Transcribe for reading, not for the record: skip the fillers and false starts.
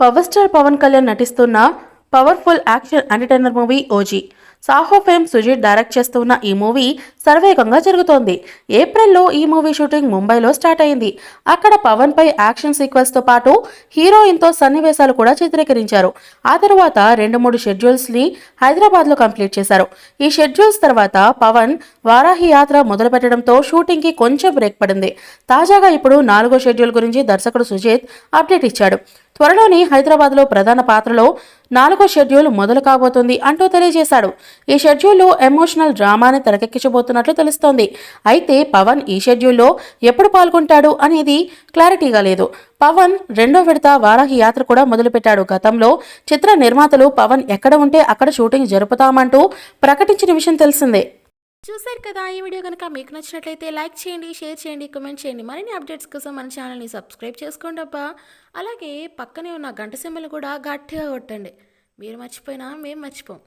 Power star Pavan Kalyan నటిస్తున్న powerful action entertainer movie OG. Saaho fame Sujeeth direct చేస్తున్న ఈ మూవీ శరవేగంగా జరుగుతోంది. ఏప్రిల్లో ఈ మూవీ షూటింగ్ ముంబైలో స్టార్ట్ అయింది. అక్కడ పవన్ పై యాక్షన్ సీక్వెన్స్ తో పాటు హీరోయిన్ తో సన్నివేశాలు కూడా చిత్రీకరించారు. ఆ తర్వాత 2-3 షెడ్యూల్స్ ని హైదరాబాద్ లో కంప్లీట్ చేశారు. ఈ షెడ్యూల్స్ తర్వాత పవన్ వారాహి యాత్ర మొదలు పెట్టడంతో షూటింగ్ కి కొంచెం బ్రేక్ పడింది. తాజాగా ఇప్పుడు 4వ షెడ్యూల్ గురించి దర్శకుడు సుజిత్ అప్డేట్ ఇచ్చాడు. త్వరలోని హైదరాబాద్లో ప్రధాన పాత్రలో 4వ షెడ్యూల్ మొదలు కాబోతుంది అంటూ తెలియజేశాడు. ఈ షెడ్యూల్లో ఎమోషనల్ డ్రామాని తెరకెక్కించబోతున్నట్లు తెలుస్తోంది. అయితే పవన్ ఈ షెడ్యూల్లో ఎప్పుడు పాల్గొంటాడు అనేది క్లారిటీగా లేదు. పవన్ 2వ విడత వారాహి యాత్ర కూడా మొదలుపెట్టాడు. గతంలో చిత్ర నిర్మాతలు పవన్ ఎక్కడ ఉంటే అక్కడ షూటింగ్ జరుపుతామంటూ ప్రకటించిన విషయం తెలిసిందే. చూశారు కదా, ఈ వీడియో కనుక మీకు నచ్చినట్లయితే లైక్ చేయండి, షేర్ చేయండి, కామెంట్ చేయండి. మరిన్ని అప్డేట్స్ కోసం మన ఛానల్ని సబ్స్క్రైబ్ చేసుకోండి అబ్బా. అలాగే పక్కనే ఉన్న గంట సింబల్ కూడా గట్టిగా కొట్టండి. మీరు మర్చిపోయినా మేము మర్చిపోం.